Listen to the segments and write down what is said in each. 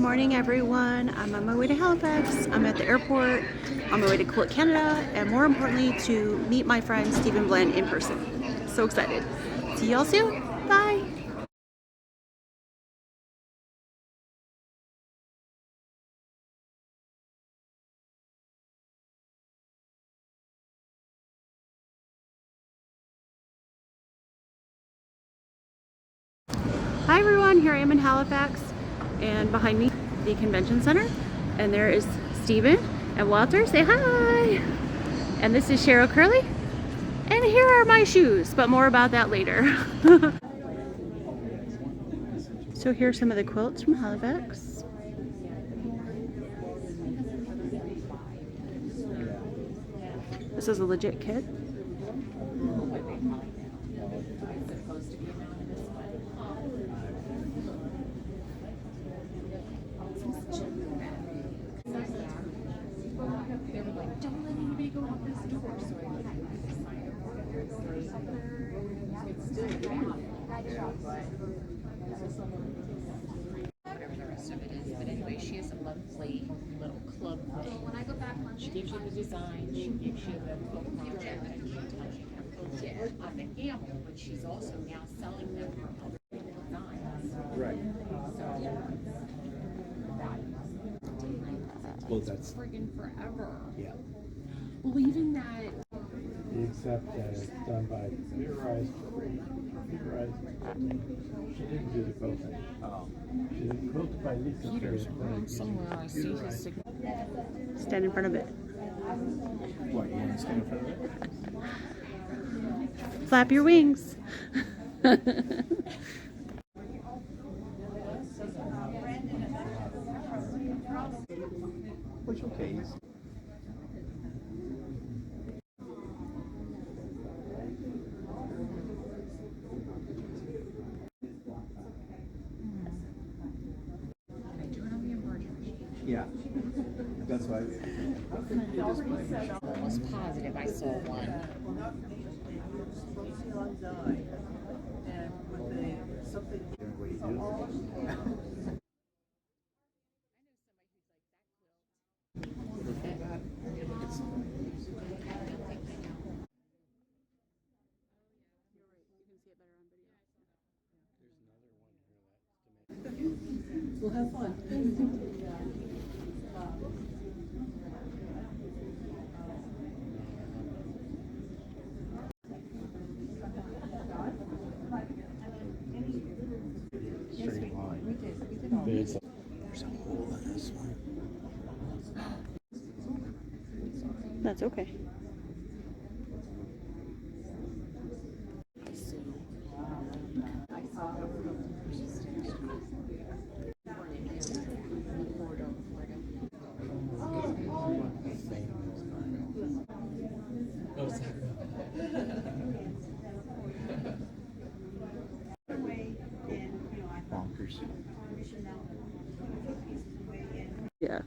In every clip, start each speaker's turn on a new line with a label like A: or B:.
A: morning, everyone. I'm on my way to Halifax. I'm at the airport on my way to Quilt Canada, and more importantly, to meet my friend Stephen Bland in person. So excited. See y'all soon. Bye. Hi everyone, here I am in Halifax, and behind me the convention center, and there is Stephen and Walter. Say hi. And this is Cheryl Curley, and here are my shoes, but more about that later. So here's some of the quilts from Halifax. This is a legit kit.
B: They were like, don't let anybody go out this door. So it's still bad. Whatever the rest of it is. But anyway, she has a monthly little club thing. When I go back, she gives you the design, she gives you the book project, and she tells you how to build it on the gamble, but she's also now selling them for other designs.
C: Right. Well, that's
B: Friggin' forever.
C: yeah.
B: Well, even that.
C: Except that it's done by computerized. She didn't do the quilting. Oh. She did quilt by Lisa.
B: Peter's around somewhere. I see his signature.
A: Stand in front of it.
C: What, you want to stand in front of it?
A: Flap your wings.
C: Which okay. Yeah, that's why.
B: I was positive I saw one.
D: We'll have fun.
C: Straight line. There's a hole in this one.
A: That's okay.
C: Bonkers.
A: Yeah.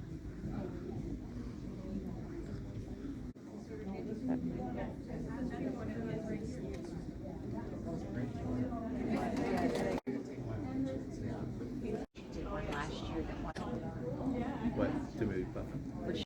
C: What? To move button.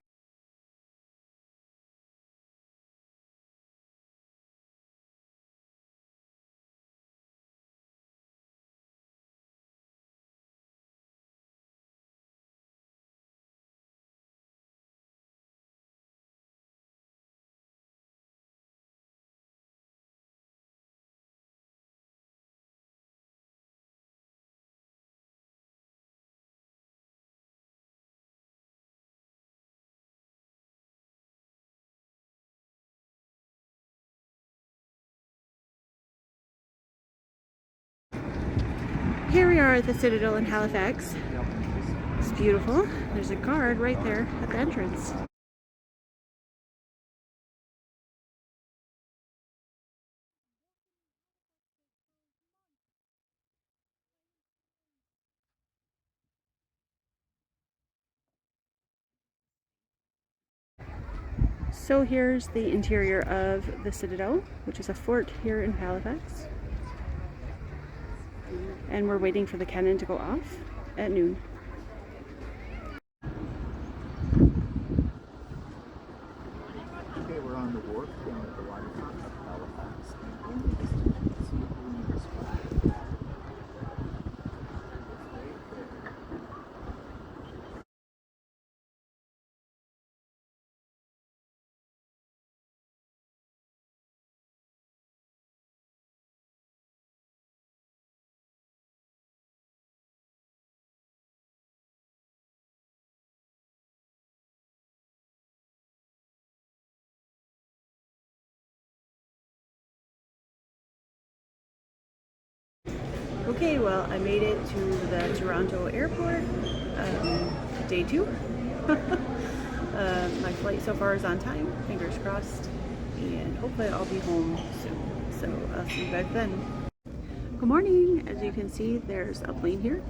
A: Here we are at the Citadel in Halifax. It's beautiful. There's a guard right there at the entrance. So here's the interior of the Citadel, which is a fort here in Halifax. And we're waiting for the cannon to go off at noon. Okay, well, I made it to the Toronto airport, day 2. My flight so far is on time, fingers crossed, and hopefully I'll be home soon. So I'll see you guys then. Good morning. As you can see, there's a plane here,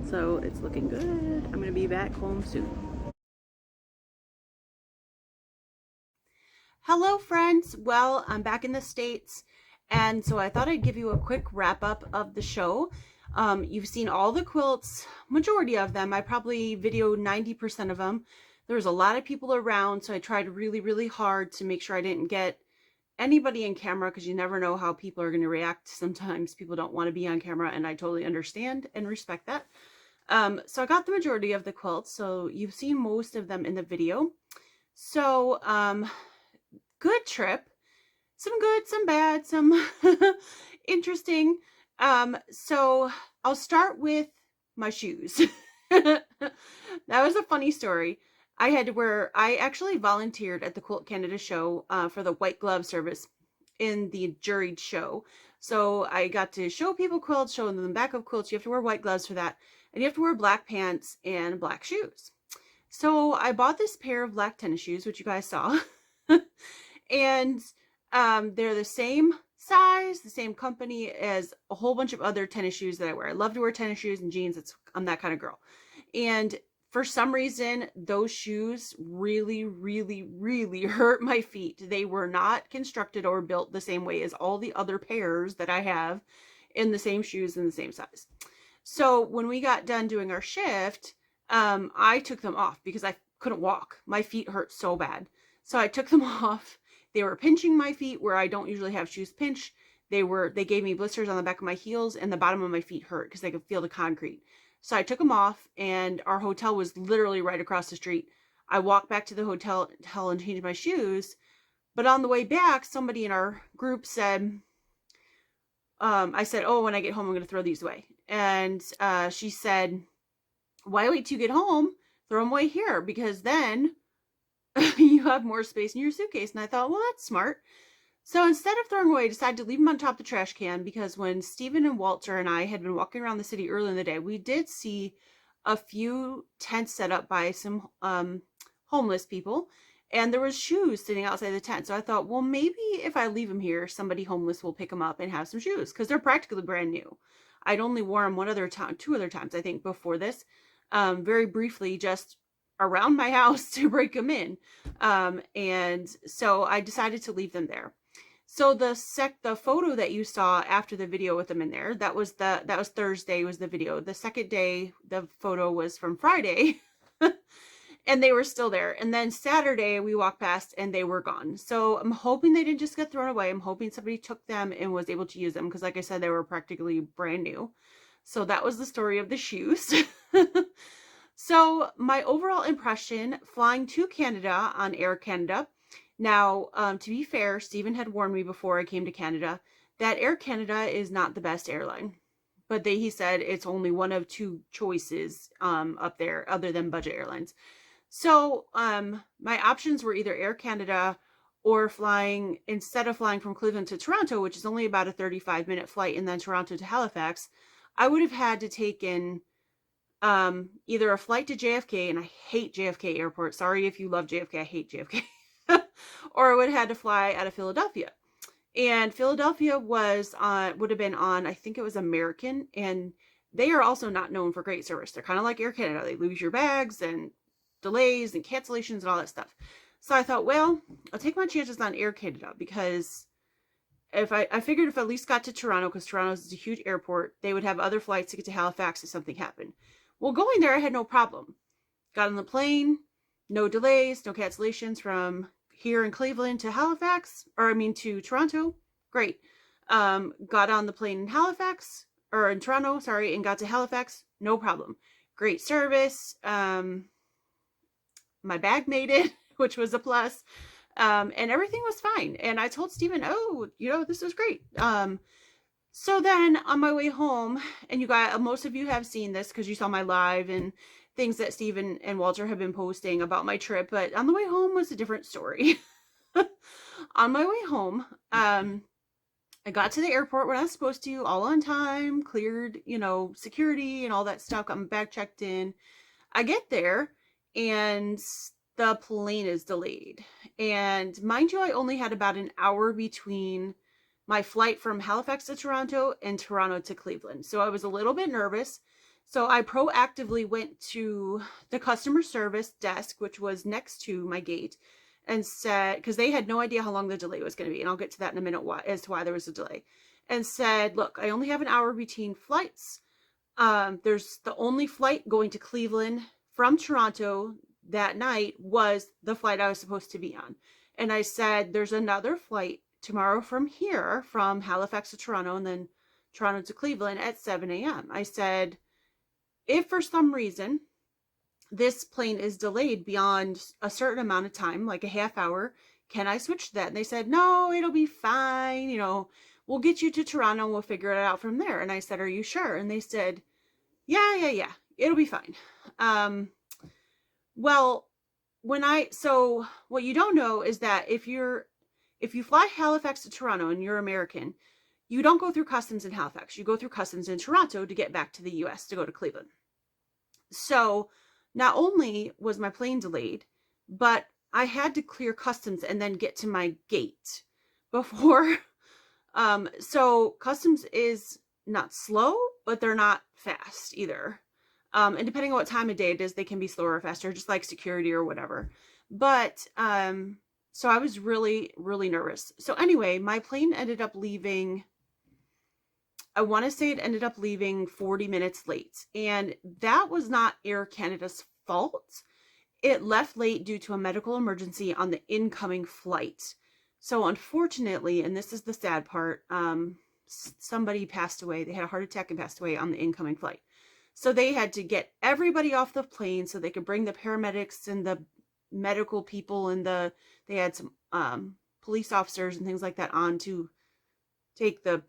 A: so it's looking good. I'm gonna be back home soon. Hello friends. Well, I'm back in the States, and so I thought I'd give you a quick wrap up of the show. You've seen all the quilts, majority of them. I probably videoed 90% of them. There was a lot of people around, so I tried really hard to make sure I didn't get anybody in camera, because you never know how people are going to react. Sometimes people don't want to be on camera, and I totally understand and respect that. So I got the majority of the quilts, so you've seen most of them in the video. So good trip, some good, some bad, some interesting. So I'll start with my shoes. That was a funny story. I actually volunteered at the Quilt Canada show for the white glove service in the juried show. So I got to show people quilts, show them the back of quilts. You have to wear white gloves for that, and you have to wear black pants and black shoes. So I bought this pair of black tennis shoes, which you guys saw. And they're the same size, the same company as a whole bunch of other tennis shoes that I wear. I love to wear tennis shoes and jeans. I'm that kind of girl. And for some reason, those shoes really hurt my feet. They were not constructed or built the same way as all the other pairs that I have in the same shoes in the same size. So when we got done doing our shift, I took them off because I couldn't walk. My feet hurt so bad. So I took them off. They were pinching my feet where I don't usually have shoes pinch. They gave me blisters on the back of my heels, and the bottom of my feet hurt because I could feel the concrete. So I took them off, and our hotel was literally right across the street. I walked back to the hotel and changed my shoes. But on the way back, somebody in our group said, I said, oh, when I get home, I'm going to throw these away. And she said, why wait till you get home? Throw them away here, because then you have more space in your suitcase. And I thought, well, that's smart. So instead of throwing away, I decided to leave them on top of the trash can, because when Stephen and Walter and I had been walking around the city early in the day, we did see a few tents set up by some homeless people, and there was shoes sitting outside the tent. So I thought, well, maybe if I leave them here, somebody homeless will pick them up and have some shoes, because they're practically brand new. I'd only worn them two other times, I think, before this, very briefly, just around my house to break them in. And so I decided to leave them there. So the photo that you saw after the video with them in there, that was Thursday was the video. The second day, the photo was from Friday, and they were still there. And then Saturday we walked past and they were gone. So I'm hoping they didn't just get thrown away. I'm hoping somebody took them and was able to use them, because like I said, they were practically brand new. So that was the story of the shoes. So my overall impression flying to Canada on Air Canada. Now, to be fair, Stephen had warned me before I came to Canada that Air Canada is not the best airline. But he said it's only one of two choices up there other than budget airlines. So my options were either Air Canada or instead of flying from Cleveland to Toronto, which is only about a 35-minute flight, and then Toronto to Halifax, I would have had to take in either a flight to JFK, and I hate JFK Airport. Sorry if you love JFK, I hate JFK. Or I would have had to fly out of Philadelphia. And Philadelphia would have been on, I think it was American, and they are also not known for great service. They're kind of like Air Canada. They lose your bags and delays and cancellations and all that stuff. So I thought, well, I'll take my chances on Air Canada, because if I figured if I at least got to Toronto, because Toronto is a huge airport, they would have other flights to get to Halifax if something happened. Well, going there, I had no problem. Got on the plane, no delays, no cancellations from here in Cleveland to Halifax, to Toronto. Great. Got on the plane in Toronto, and got to Halifax, no problem. Great service. My bag made it, which was a plus. And everything was fine. And I told Stephen, oh, this is great. So then on my way home, and most of you have seen this because you saw my live and things that Stephen and Walter have been posting about my trip, but on the way home was a different story. On my way home, I got to the airport when I was supposed to, all on time, cleared, you know, security and all that stuff, got my bag checked in. I get there and the plane is delayed. And mind you, I only had about an hour between my flight from Halifax to Toronto and Toronto to Cleveland. So I was a little bit nervous. So I proactively went to the customer service desk, which was next to my gate, and said, because they had no idea how long the delay was going to be. And I'll get to that in a minute as to why there was a delay. And said, look, I only have an hour between flights. There's the only flight going to Cleveland from Toronto that night was the flight I was supposed to be on. And I said, there's another flight tomorrow from here, from Halifax to Toronto, and then Toronto to Cleveland at 7 a.m. I said, if for some reason this plane is delayed beyond a certain amount of time, like a half hour, can I switch to that? And they said, no, it'll be fine. You know, we'll get you to Toronto and we'll figure it out from there. And I said, are you sure? And they said, yeah, it'll be fine. Well, so what you don't know is that if you fly Halifax to Toronto and you're American, you don't go through customs in Halifax. You go through customs in Toronto to get back to the US to go to Cleveland. So not only was my plane delayed, but I had to clear customs and then get to my gate before. So customs is not slow, but they're not fast either. And depending on what time of day it is, they can be slower or faster, just like security or whatever. But, so I was really, really nervous. So anyway, my plane ended up leaving, I want to say it ended up leaving 40 minutes late. And that was not Air Canada's fault. It left late due to a medical emergency on the incoming flight. So unfortunately, and this is the sad part, somebody passed away. They had a heart attack and passed away on the incoming flight. So they had to get everybody off the plane so they could bring the paramedics and the medical people and they had some police officers and things like that on to take the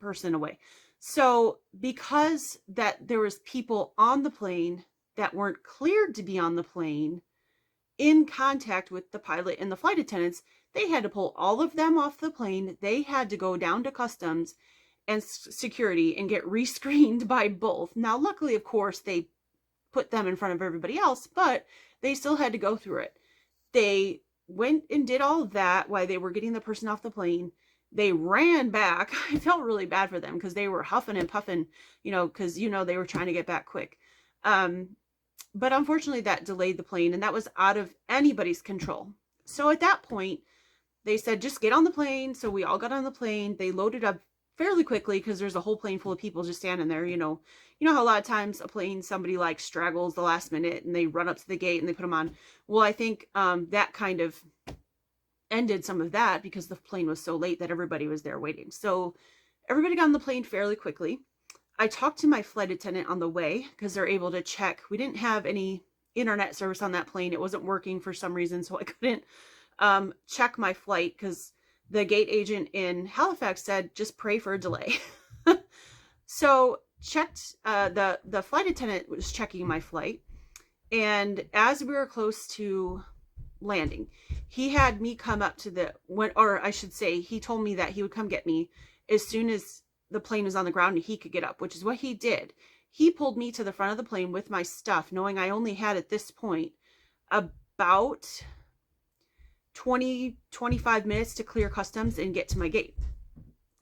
A: person away. So because that there was people on the plane that weren't cleared to be on the plane in contact with the pilot and the flight attendants, they had to pull all of them off the plane. They had to go down to customs and security and get rescreened by both. Now, luckily, of course, they put them in front of everybody else, but they still had to go through it. They went and did all of that while they were getting the person off the plane. They ran back. I felt really bad for them because they were huffing and puffing, you know, because, you know, they were trying to get back quick. But unfortunately, that delayed the plane, and that was out of anybody's control. So at that point, they said, just get on the plane. So we all got on the plane. They loaded up fairly quickly because there's a whole plane full of people just standing there. You know how a lot of times a plane, somebody like straggles the last minute and they run up to the gate and they put them on. Well, I think that kind of ended some of that because the plane was so late that everybody was there waiting. So everybody got on the plane fairly quickly. I talked to my flight attendant on the way because they're able to check. We didn't have any internet service on that plane. It wasn't working for some reason, so I couldn't check my flight because the gate agent in Halifax said, just pray for a delay. So checked, the flight attendant was checking my flight. And as we were close to landing, he had me come up to he told me that he would come get me as soon as the plane was on the ground and he could get up, which is what he did. He pulled me to the front of the plane with my stuff, knowing I only had at this point about 20-25 minutes to clear customs and get to my gate.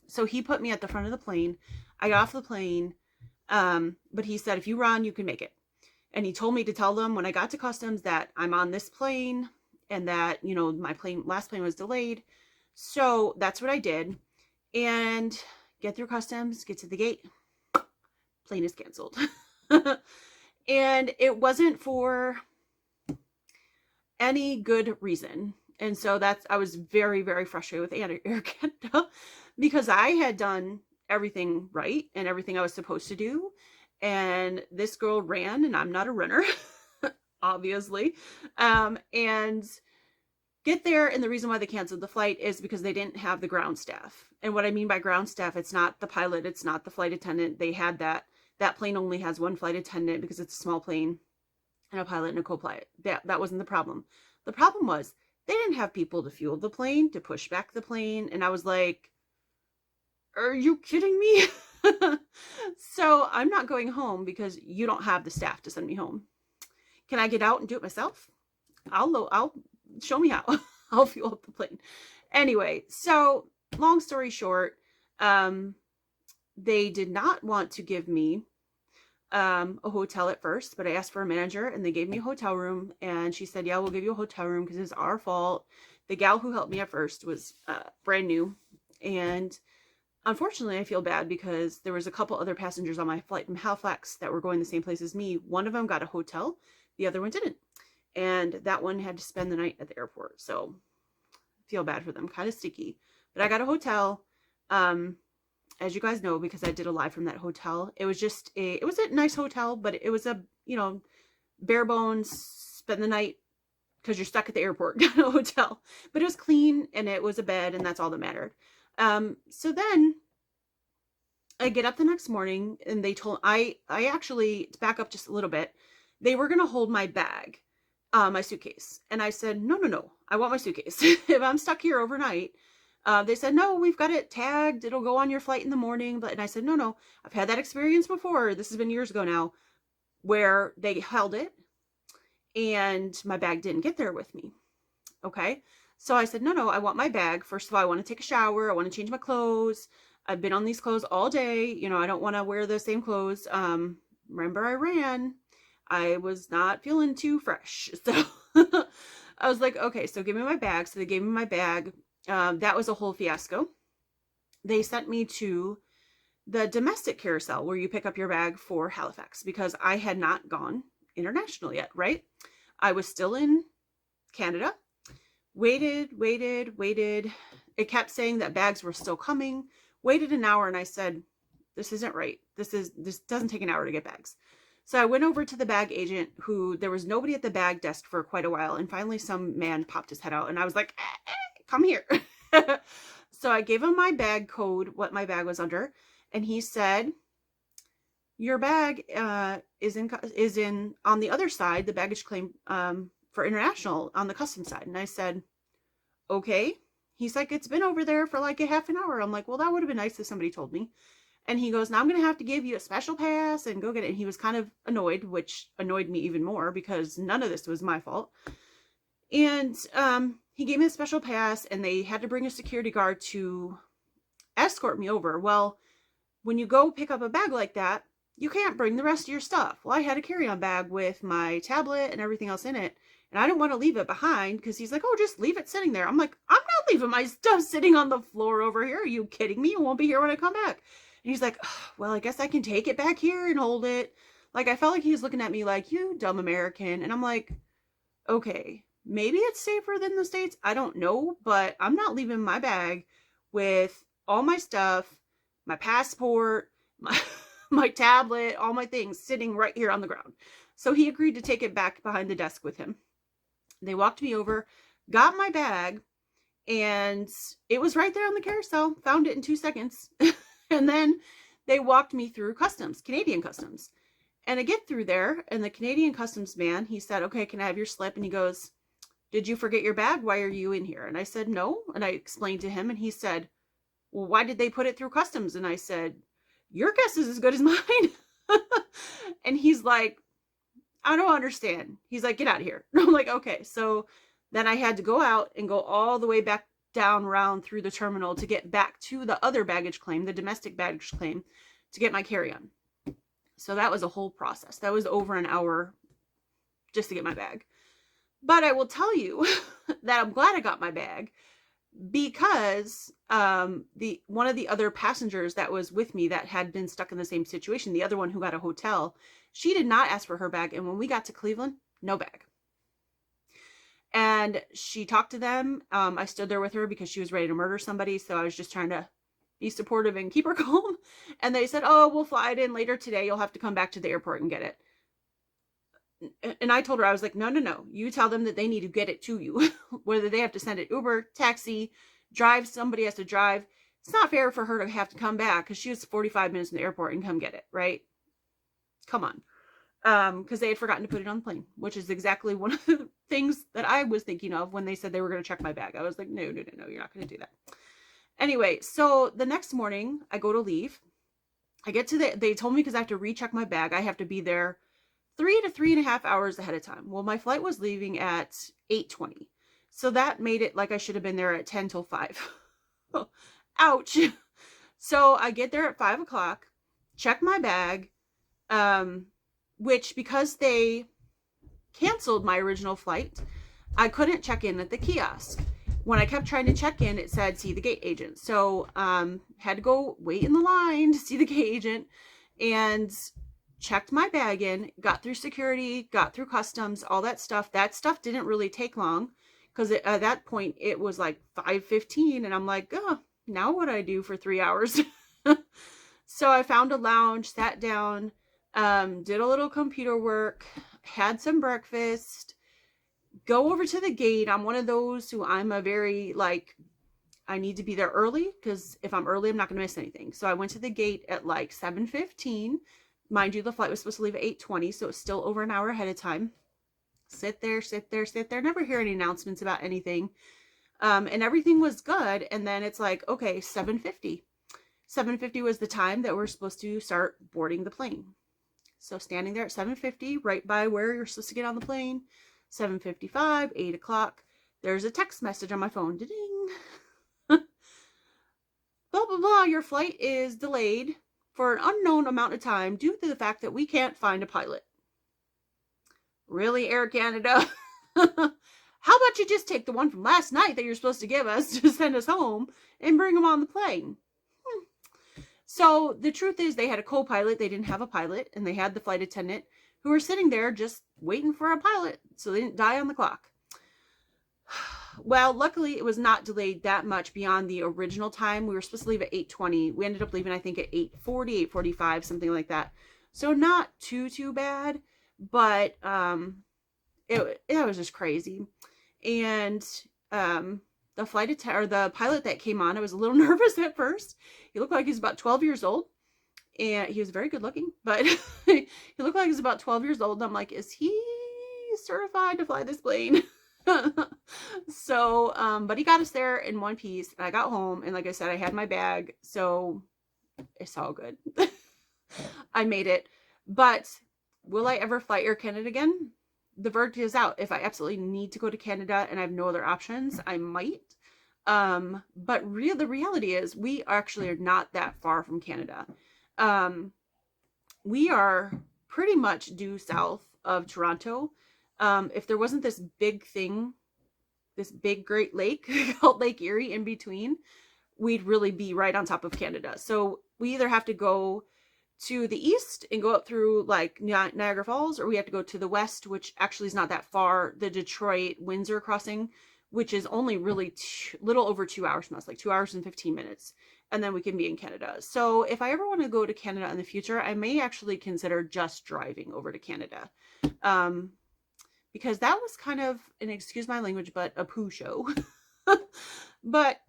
A: So he put me at the front of the plane. I got off the plane, but he said, if you run, you can make it. And he told me to tell them when I got to customs that I'm on this plane and that, you know, my last plane was delayed. So that's what I did. And get through customs, get to the gate, plane is canceled. And it wasn't for any good reason. And so I was very, very frustrated with Air Canada because I had done everything right and everything I was supposed to do. And this girl ran, and I'm not a runner, obviously. And get there, and the reason why they canceled the flight is because they didn't have the ground staff. And what I mean by ground staff, it's not the pilot, it's not the flight attendant. They had that plane only has one flight attendant because it's a small plane, and a pilot and a co-pilot. That wasn't the problem. The problem was they didn't have people to fuel the plane, to push back the plane. And I was like, are you kidding me? So I'm not going home because you don't have the staff to send me home. Can I get out and do it myself? I'll show me how. I'll fuel up the plane. Anyway, so long story short, they did not want to give me a hotel at first, but I asked for a manager and they gave me a hotel room, and she said, yeah, we'll give you a hotel room because it's our fault. The gal who helped me at first was brand new, and unfortunately I feel bad because there was a couple other passengers on my flight from Halifax that were going the same place as me. One of them got a hotel, the other one didn't, and that one had to spend the night at the airport. So I feel bad for them, kind of sticky, but I got a hotel. As you guys know, because I did a live from that hotel, it was a nice hotel, but it was a, bare bones, spend the night because you're stuck at the airport kind of hotel. But it was clean and it was a bed, and that's all that mattered. So then I get up the next morning and they told, I actually, to back up just a little bit, they were going to hold my bag, my suitcase. And I said, no, I want my suitcase. If I'm stuck here overnight, they said, no, we've got it tagged. It'll go on your flight in the morning. And I said, no, I've had that experience before. This has been years ago now, where they held it and my bag didn't get there with me. Okay. So I said, no, I want my bag. First of all, I want to take a shower. I want to change my clothes. I've been on these clothes all day. I don't want to wear the same clothes. Remember I ran. I was not feeling too fresh. So I was like, okay, so give me my bag. So they gave me my bag. That was a whole fiasco. They sent me to the domestic carousel where you pick up your bag for Halifax, because I had not gone international yet, right? I was still in Canada. Waited. It kept saying that bags were still coming. Waited an hour and I said, this isn't right. This doesn't take an hour to get bags. So I went over to the bag agent, who there was nobody at the bag desk for quite a while. And finally some man popped his head out and I was like, come here. So I gave him my bag code, what my bag was under. And he said, your bag is in on the other side, the baggage claim for international on the customs side. And I said, okay. He's like, it's been over there for like a half an hour. I'm like, well, that would have been nice if somebody told me. And he goes, now I'm going to have to give you a special pass and go get it. And he was kind of annoyed, which annoyed me even more because none of this was my fault. And he gave me a special pass and they had to bring a security guard to escort me over. Well, when you go pick up a bag like that, you can't bring the rest of your stuff. Well, I had a carry-on bag with my tablet and everything else in it. And I didn't want to leave it behind because he's like, oh, just leave it sitting there. I'm like, I'm not leaving my stuff sitting on the floor over here. Are you kidding me? It won't be here when I come back. And he's like, oh, well, I guess I can take it back here and hold it. Like, I felt like he was looking at me like, you dumb American. And I'm like, okay, maybe it's safer than the States. I don't know, but I'm not leaving my bag with all my stuff, my passport, my tablet, all my things sitting right here on the ground. So he agreed to take it back behind the desk with him. They walked me over, got my bag, and it was right there on the carousel. Found it in 2 seconds. And then they walked me through customs, Canadian customs. And I get through there, and the Canadian customs man, he said, okay, can I have your slip? And he goes, did you forget your bag? Why are you in here? And I said, no. And I explained to him, and he said, well, why did they put it through customs? And I said, your guess is as good as mine. And he's like, I don't understand. He's like, get out of here. And I'm like, okay. So then I had to go out and go all the way back down around through the terminal to get back to the other baggage claim, the domestic baggage claim, to get my carry-on. So that was a whole process. That was over an hour just to get my bag. But I will tell you that I'm glad I got my bag, because one of the other passengers that was with me that had been stuck in the same situation, the other one who got a hotel, she did not ask for her bag. And when we got to Cleveland, no bag. And she talked to them. I stood there with her because she was ready to murder somebody. So I was just trying to be supportive and keep her calm. And they said, oh, we'll fly it in later today. You'll have to come back to the airport and get it. And I told her, I was like, no. You tell them that they need to get it to you. Whether they have to send it Uber, taxi, drive, somebody has to drive. It's not fair for her to have to come back because she was 45 minutes in the airport and come get it, right? Come on. Because they had forgotten to put it on the plane, which is exactly one of the things that I was thinking of when they said they were going to check my bag. I was like, no, you're not going to do that. Anyway, so the next morning I go to leave. I get to they told me because I have to recheck my bag. I have to be there 3 to 3.5 hours ahead of time. Well, my flight was leaving at 8:20. So that made it like I should have been there at 10 till 5. Ouch. So I get there at 5 o'clock, check my bag, which because they canceled my original flight, I couldn't check in at the kiosk. When I kept trying to check in, it said, see the gate agent. So had to go wait in the line to see the gate agent and checked my bag in, got through security, got through customs, all that stuff. That stuff didn't really take long because at that point it was like 5:15 and I'm like, oh, now what do I do for 3 hours? So I found a lounge, sat down, did a little computer work, had some breakfast, go over to the gate. I'm one of those who I'm a very like, I need to be there early because if I'm early, I'm not going to miss anything. So I went to the gate at like 7:15. Mind you, the flight was supposed to leave at 8:20, so it's still over an hour ahead of time. Sit there, never hear any announcements about anything. And everything was good. And then it's like, okay, 7:50. 7:50 was the time that we're supposed to start boarding the plane. So standing there at 7:50, right by where you're supposed to get on the plane, 7:55, 8 o'clock, there's a text message on my phone. Ding. Blah, blah, blah. Your flight is delayed for an unknown amount of time due to the fact that we can't find a pilot. Really, Air Canada? How about you just take the one from last night that you're supposed to give us to send us home and bring them on the plane? So the truth is they had a co-pilot. They didn't have a pilot, and they had the flight attendant who were sitting there just waiting for a pilot so they didn't die on the clock. Well, luckily it was not delayed that much beyond the original time. We were supposed to leave at 8:20. We ended up leaving, I think, at 8:40, 8:45, something like that. So not too bad, but it was just crazy. And the pilot that came on, I was a little nervous at first. He looked like he was about 12 years old, and he was very good looking, but he looked like he was about 12 years old. And I'm like, is he certified to fly this plane? So, but he got us there in one piece, and I got home, and like I said, I had my bag, so it's all good. I made it. But will I ever fly Air Canada again? The verdict is out. If I absolutely need to go to Canada and I have no other options, I might. But the reality is we actually are not that far from Canada. We are pretty much due south of Toronto. If there wasn't this big thing, this big Great Lake called Lake Erie in between, we'd really be right on top of Canada. So we either have to go to the east and go up through like Niagara Falls, or we have to go to the west, which actually is not that far, the Detroit-Windsor crossing, which is only really little over 2 hours from us, like 2 hours and 15 minutes. And then we can be in Canada. So if I ever want to go to Canada in the future, I may actually consider just driving over to Canada. Because that was kind of, and excuse my language, but a poo show. But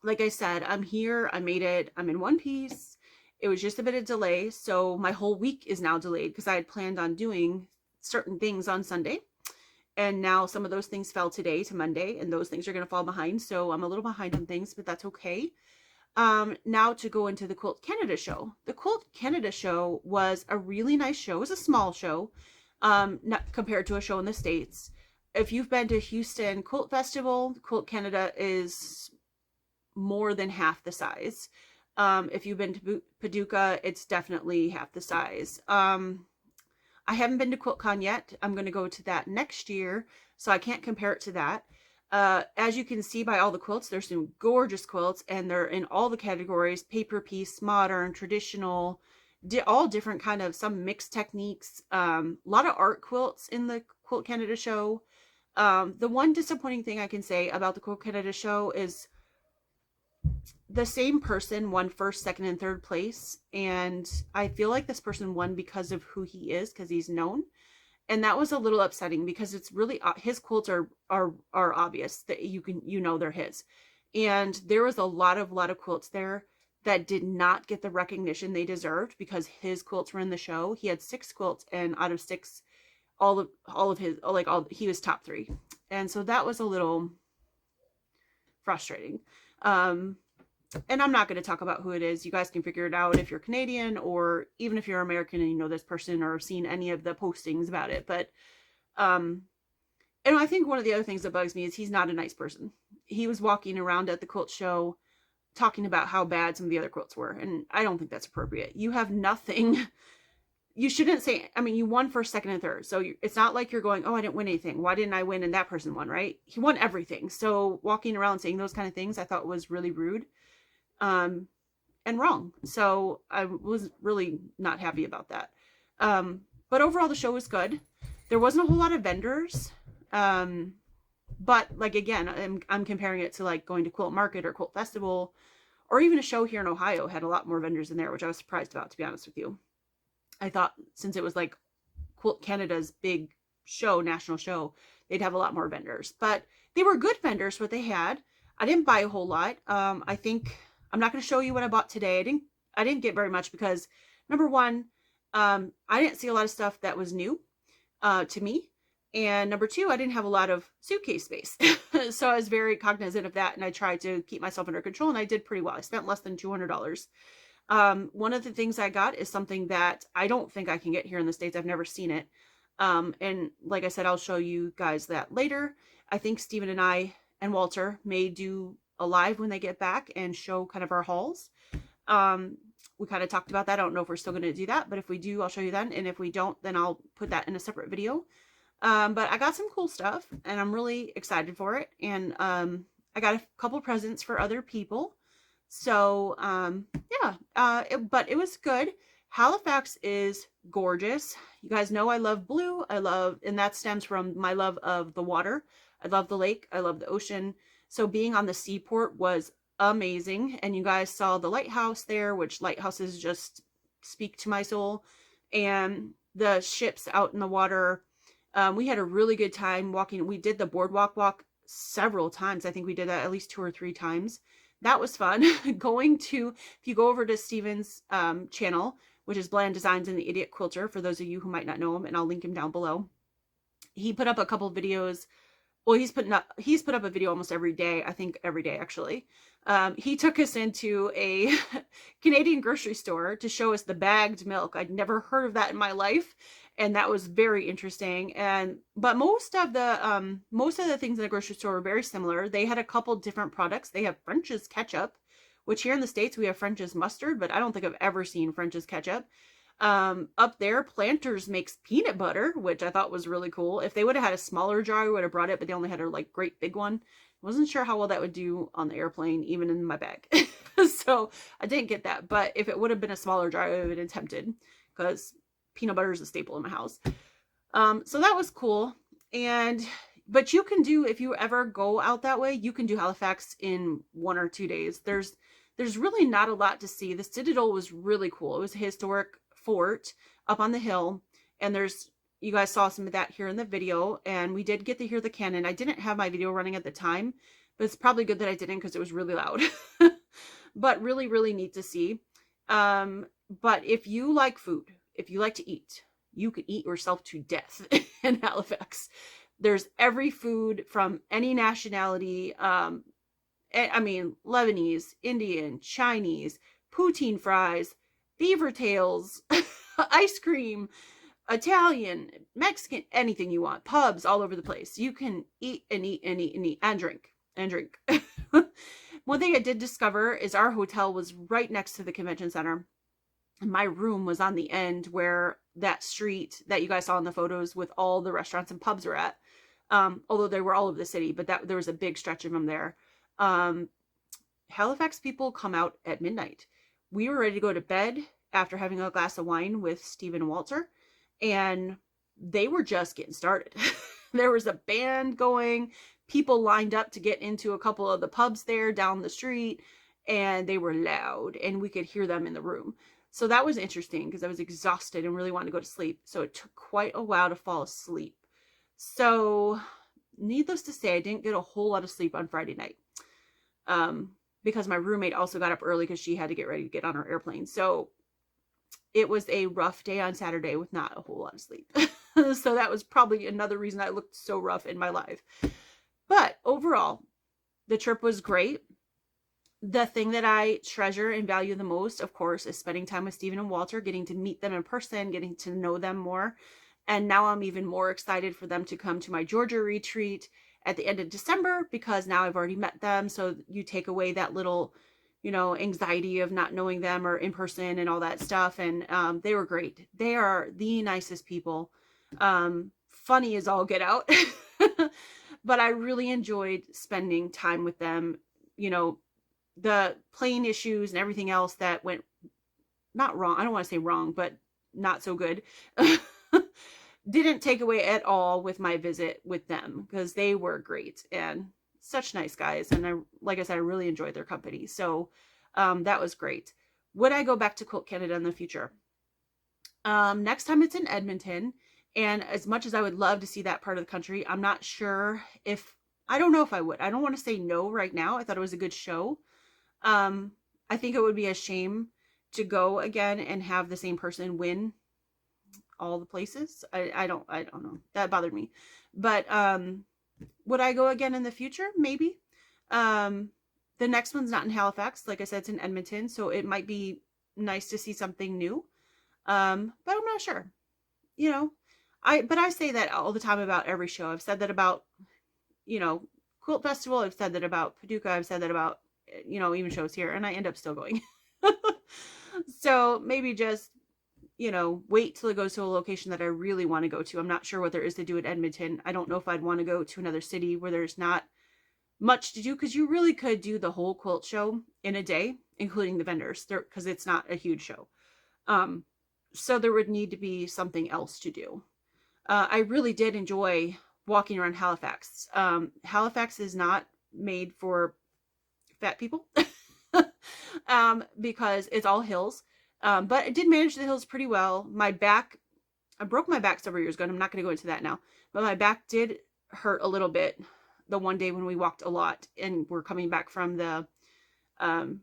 A: like I said, I'm here. I made it. I'm in one piece. It was just a bit of delay. So my whole week is now delayed because I had planned on doing certain things on Sunday. And now some of those things fell today to Monday, and those things are going to fall behind. So I'm a little behind on things, but that's okay. Now to go into the Quilt Canada show. The Quilt Canada show was a really nice show. It was a small show. Not compared to a show in the States. If you've been to Houston Quilt Festival, Quilt Canada is more than half the size. If you've been to Paducah, it's definitely half the size. I haven't been to QuiltCon yet. I'm going to go to that next year, so I can't compare it to that. As you can see by all the quilts, there's some gorgeous quilts, and they're in all the categories: paper piece, modern, traditional, all different kind of, some mixed techniques. A lot of art quilts in the Quilt Canada show. The one disappointing thing I can say about the Quilt Canada show is the same person won first, second, and third place, and I feel like this person won because of who he is, because he's known. And that was a little upsetting because it's really, his quilts are obvious that you know they're his. And there was a lot of quilts there that did not get the recognition they deserved because his quilts were in the show. He had 6 quilts, and out of 6, all of his, like, he was top 3. And so that was a little frustrating. and I'm not going to talk about who it is. You guys can figure it out if you're Canadian, or even if you're American and you know this person or seen any of the postings about it. But and I think one of the other things that bugs me is he's not a nice person. He was walking around at the quilt show talking about how bad some of the other quilts were, and I don't think that's appropriate. You have nothing. You shouldn't say, I mean, you won first, second, and third. So it's not like you're going, oh, I didn't win anything. Why didn't I win and that person won, right? He won everything. So walking around saying those kind of things, I thought was really rude and wrong. So I was really not happy about that. But overall, the show was good. There wasn't a whole lot of vendors. But like, again, I'm comparing it to like going to Quilt Market or Quilt Festival, or even a show here in Ohio had a lot more vendors in there, which I was surprised about, to be honest with you. I thought since it was like Quilt Canada's big show, national show, they'd have a lot more vendors, but they were good vendors, what they had. I didn't buy a whole lot. I think I'm not going to show you what I bought today. I didn't get very much because number one, I didn't see a lot of stuff that was new, to me. And number two, I didn't have a lot of suitcase space. So I was very cognizant of that. And I tried to keep myself under control, and I did pretty well. I spent less than $200. One of the things I got is something that I don't think I can get here in the States. I've never seen it. And like I said, I'll show you guys that later. I think Stephen and I and Walter may do a live when they get back and show kind of our hauls. We kind of talked about that. I don't know if we're still going to do that, but if we do, I'll show you then. And if we don't, then I'll put that in a separate video. But I got some cool stuff and I'm really excited for it. And, I got a couple presents for other people. So, yeah, but it was good. Halifax is gorgeous. You guys know I love blue. And that stems from my love of the water. I love the lake. I love the ocean. So being on the seaport was amazing. And you guys saw the lighthouse there, which lighthouses just speak to my soul. And the ships out in the water. We had a really good time walking. We did the boardwalk walk several times. I think we did that at least 2 or 3 times. That was fun. If you go over to Steven's channel, which is Bland Designs and the Idiot Quilter, for those of you who might not know him, and I'll link him down below. He put up a couple of videos. Well, he's put up a video almost every day. I think every day, actually. He took us into a Canadian grocery store to show us the bagged milk. I'd never heard of that in my life. And that was very interesting. But most of the things in the grocery store were very similar. They had a couple different products. They have French's ketchup, which here in the States we have French's mustard, but I don't think I've ever seen French's ketchup. Up there, Planters makes peanut butter, which I thought was really cool. If they would have had a smaller jar, I would have brought it, but they only had a like great big one. Wasn't sure how well that would do on the airplane, even in my bag. So I didn't get that. But if it would have been a smaller jar, I would have been tempted, because peanut butter is a staple in my house. So that was cool. But you can do, if you ever go out that way, you can do Halifax in 1 or 2 days. There's really not a lot to see. The Citadel was really cool. It was a historic fort up on the hill. And you guys saw some of that here in the video. And we did get to hear the cannon. I didn't have my video running at the time, but it's probably good that I didn't, because it was really loud. But really, really neat to see. But if you like food, if you like to eat, you could eat yourself to death in Halifax. There's every food from any nationality. I mean, Lebanese, Indian, Chinese, poutine fries, beaver tails, ice cream, Italian, Mexican, anything you want. Pubs all over the place. You can eat and eat and eat and eat and drink and drink. One thing I did discover is our hotel was right next to the convention center. My room was on the end where that street that you guys saw in the photos with all the restaurants and pubs were at. Although they were all over the city, but there was a big stretch of them there. Halifax people come out at midnight. We were ready to go to bed after having a glass of wine with Stephen and Walter, and they were just getting started. There was a band going, people lined up to get into a couple of the pubs there down the street, and they were loud, and we could hear them in the room. So that was interesting, because I was exhausted and really wanted to go to sleep. So it took quite a while to fall asleep. So needless to say, I didn't get a whole lot of sleep on Friday night. Because my roommate also got up early because she had to get ready to get on her airplane. So it was a rough day on Saturday with not a whole lot of sleep. So that was probably another reason I looked so rough in my life. But overall, the trip was great. the thing that I treasure and value the most, of course, is spending time with Stephen and Walter, getting to meet them in person, getting to know them more. And now I'm even more excited for them to come to my Georgia retreat at the end of December, because now I've already met them. So you take away that little, anxiety of not knowing them or in person and all that stuff. And they were great. They are the nicest people. Funny as all get out. But I really enjoyed spending time with them. The plane issues and everything else that went not wrong. I don't want to say wrong, but not so good. Didn't take away at all with my visit with them, because they were great and such nice guys. And like I said, I really enjoyed their company. So that was great. Would I go back to Quilt Canada in the future? Next time it's in Edmonton. And as much as I would love to see that part of the country, I'm not sure if, I don't know if I would. I don't want to say no right now. I thought it was a good show. I think it would be a shame to go again and have the same person win all the places. I don't know. That bothered me. But would I go again in the future? Maybe. The next one's not in Halifax. Like I said, it's in Edmonton, so it might be nice to see something new. But I'm not sure. But I say that all the time about every show. I've said that about, Quilt Festival. I've said that about Paducah. I've said that about, even shows here, and I end up still going. So maybe just, wait till it goes to a location that I really want to go to. I'm not sure what there is to do at Edmonton. I don't know if I'd want to go to another city where there's not much to do, because you really could do the whole quilt show in a day, including the vendors, because it's not a huge show. So there would need to be something else to do. I really did enjoy walking around Halifax. Halifax is not made for fat people because it's all hills. But I did manage the hills pretty well. I broke my back several years ago, and I'm not going to go into that now. But my back did hurt a little bit the one day when we walked a lot and we're coming back from the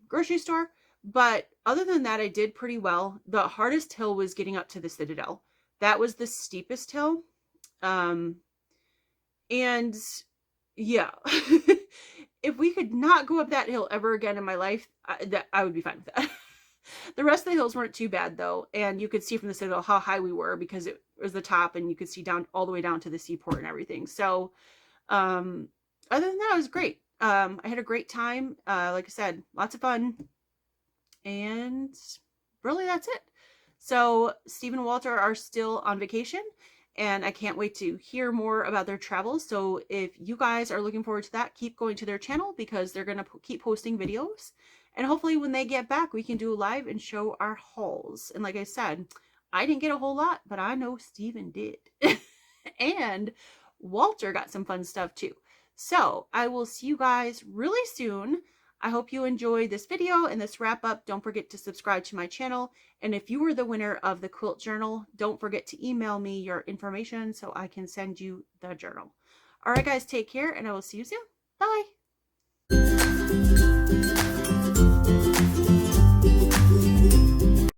A: grocery store. But other than that, I did pretty well. The hardest hill was getting up to the Citadel. That was the steepest hill. And yeah, if we could not go up that hill ever again in my life, I would be fine with that. The rest of the hills weren't too bad though. And you could see from the Citadel how high we were, because it was the top, and you could see down all the way down to the seaport and everything. So, other than that, it was great. I had a great time. Like I said, lots of fun. And really, that's it. So Stephen and Walter are still on vacation, and I can't wait to hear more about their travels. So if you guys are looking forward to that, keep going to their channel, because they're going to keep posting videos. And hopefully when they get back, we can do a live and show our hauls. And like I said, I didn't get a whole lot, but I know Stephen did. And Walter got some fun stuff too. So I will see you guys really soon. I hope you enjoyed this video and this wrap up. Don't forget to subscribe to my channel. And if you were the winner of the quilt journal, don't forget to email me your information so I can send you the journal. All right, guys, take care, and I will see you soon. Bye.